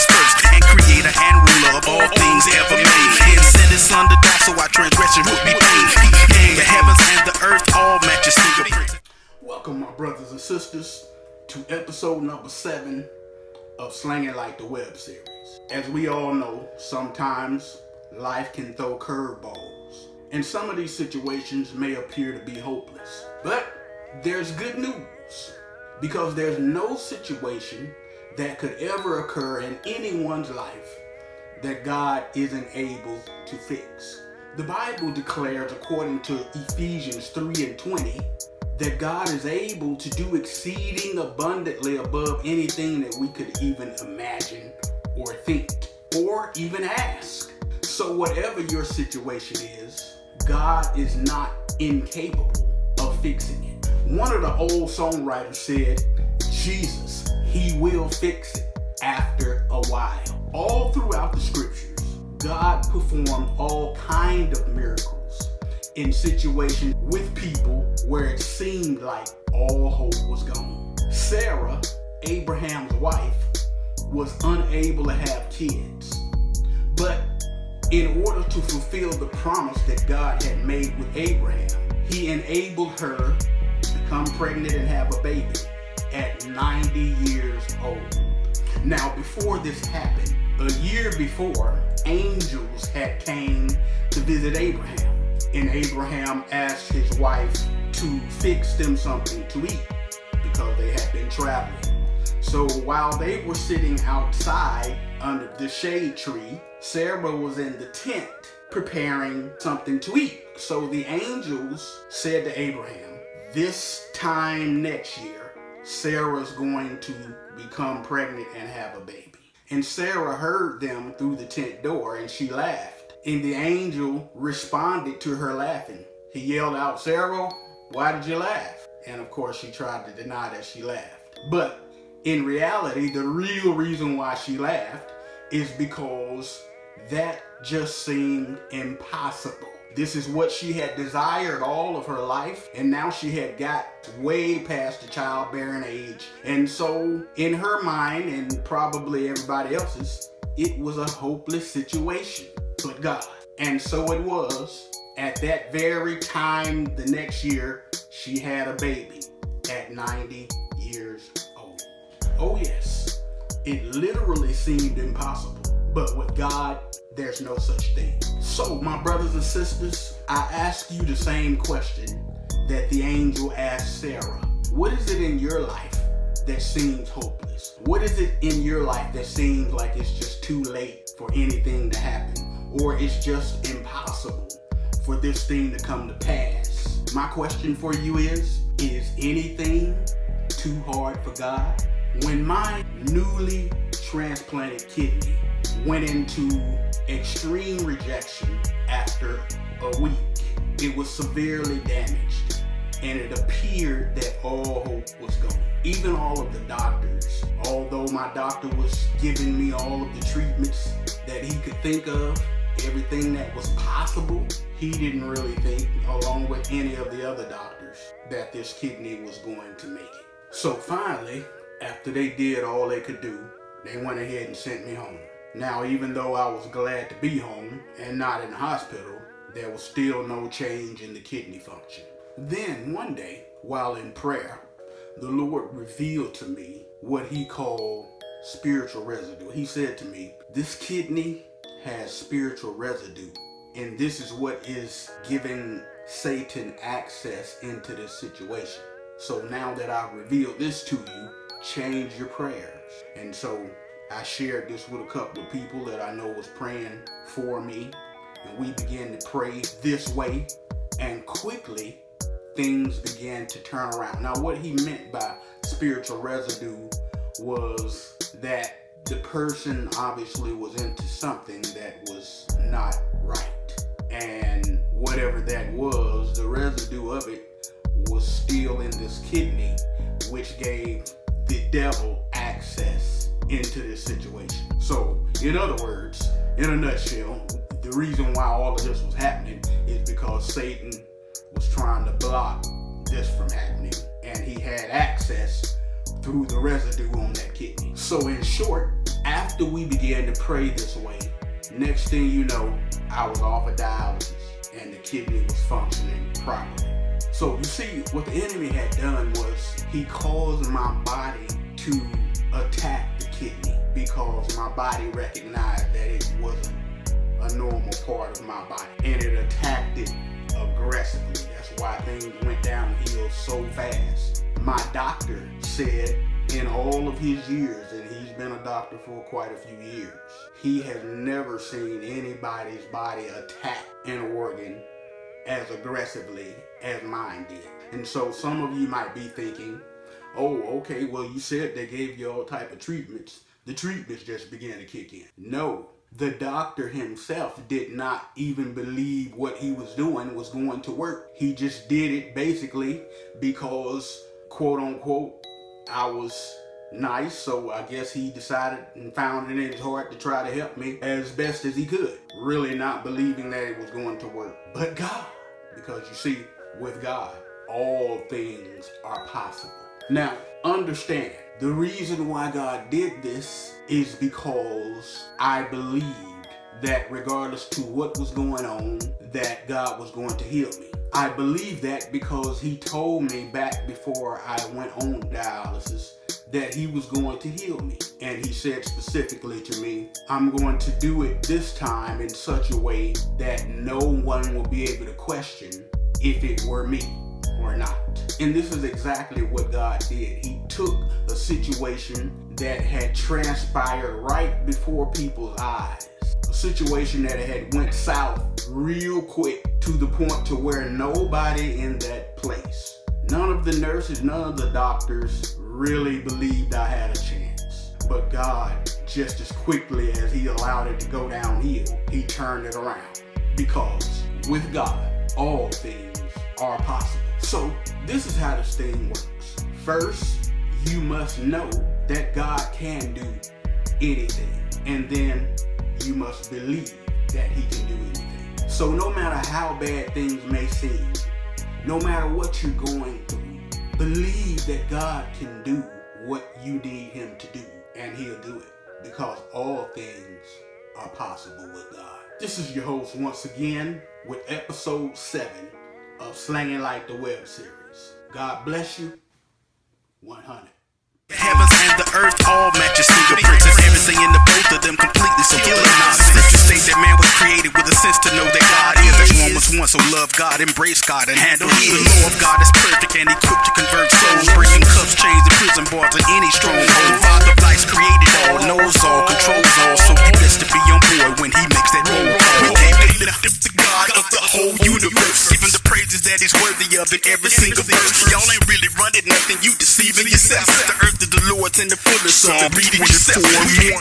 first, and creator and ruler of all things ever made. And send his son to die so our transgression would be paid. The heavens and the earth all match his fingerprints. Welcome, my brothers and sisters, to episode number 7 of Slanging Like the Web series. As we all know, sometimes life can throw curveballs, and some of these situations may appear to be hopeless. But there's good news, because there's no situation that could ever occur in anyone's life that God isn't able to fix. The Bible declares, according to Ephesians 3:20, that God is able to do exceeding abundantly above anything that we could even imagine or think or even ask. So whatever your situation is, God is not incapable of fixing it. One of the old songwriters said, Jesus, he will fix it after a while. All throughout the scriptures, God performed all kind of miracles in situations with people where it seemed like all hope was gone. Sarah, Abraham's wife, was unable to have kids. But in order to fulfill the promise that God had made with Abraham, he enabled her to become pregnant and have a baby at 90 years old. Now, before this happened, a year before, angels had came to visit Abraham, and Abraham asked his wife to fix them something to eat because they had been traveling. So while they were sitting outside under the shade tree, Sarah was in the tent preparing something to eat. So the angels said to Abraham, this time next year, Sarah's going to become pregnant and have a baby. And Sarah heard them through the tent door, and she laughed. And the angel responded to her laughing. He yelled out, Sarah, why did you laugh? And of course, she tried to deny that she laughed. But in reality, the real reason why she laughed is because that just seemed impossible. This is what she had desired all of her life, and now she had got way past the childbearing age. And so in her mind, and probably everybody else's, it was a hopeless situation. But God. And so it was. At that very time, the next year, she had a baby at 90 years old. Oh yes, it literally seemed impossible. But with God, there's no such thing. So, my brothers and sisters, I ask you the same question that the angel asked Sarah. What is it in your life that seems hopeless? What is it in your life that seems like it's just too late for anything to happen? Or it's just impossible for this thing to come to pass? My question for you is anything too hard for God? When my newly transplanted kidney went into extreme rejection after a week, it was severely damaged, and it appeared that all hope was gone. Even all of the doctors, although my doctor was giving me all of the treatments that he could think of, everything that was possible, he didn't really think, along with any of the other doctors, that this kidney was going to make it. So finally, after they did all they could do, they went ahead and sent me home. Now, even though I was glad to be home and not in the hospital, there was still no change in the kidney function. Then one day, while in prayer, the Lord revealed to me what he called spiritual residue. He said to me, this kidney has spiritual residue, and this is what is giving Satan access into this situation. So now that I've revealed this to you, change your prayers. And so I shared this with a couple of people that I know was praying for me, and we began to pray this way, and quickly things began to turn around. Now, what he meant by spiritual residue was that the person obviously was into something that was not right, and whatever that was, the residue of it was still in this kidney, which gave the devil access into this situation. So, in other words, in a nutshell, the reason why all of this was happening is because Satan was trying to block this from happening, and he had access through the residue on that kidney. So in short, after after we began to pray this way, next thing you know, I was off of dialysis and the kidney was functioning properly. So you see, what the enemy had done was he caused my body to attack the kidney because my body recognized that it wasn't a normal part of my body, and it attacked it aggressively. That's why things went downhill so fast. My doctor said in all of his years, and he's been a doctor for quite a few years, he has never seen anybody's body attack an organ as aggressively as mine did. And so some of you might be thinking, oh, okay, well, you said they gave you all type of treatments. The treatments just began to kick in. No, the doctor himself did not even believe what he was doing was going to work. He just did it basically because, quote unquote, I was nice, so I guess he decided and found it in his heart to try to help me as best as he could, really not believing that it was going to work. But God, because you see, with God, all things are possible. Now, understand, the reason why God did this is because I believed that regardless to what was going on, that God was going to heal me. I believe that because he told me back before I went on dialysis that he was going to heal me. And he said specifically to me, I'm going to do it this time in such a way that no one will be able to question if it were me or not. And this is exactly what God did. He took a situation that had transpired right before people's eyes, a situation that had went south real quick to the point to where nobody in that place, none of the nurses, none of the doctors really believed I had a chance. But God, just as quickly as he allowed it to go downhill, he turned it around. Because with God, all things are possible. So this is how this thing works. First, you must know that God can do anything. And then you must believe that he can do anything. So no matter how bad things may seem, no matter what you're going through, believe that God can do what you need him to do, and he'll do it, because all things are possible with God. This is your host once again with episode 7 of Slanging Like the Web Series. God bless you. 100. The heavens and the earth all match your fingerprints, and everything in the both of them completely so killing nonsense. Scripture state that man was created with a sense to know that God is. That one was one, so love God, embrace God, and handle his. The law of God is perfect and equipped to convert souls, breaking cuffs, chains, and prison bars in any stronghold. Father of lights created all, knows all, controls all, so he best to be on board when he makes that roll call. We came to lift up the God of the whole universe, giving the praises that he's worthy of in every single verse. Y'all ain't really running nothing, you deceiving yourself. The earth is the Lord's and the fullness of it. Read it yourself.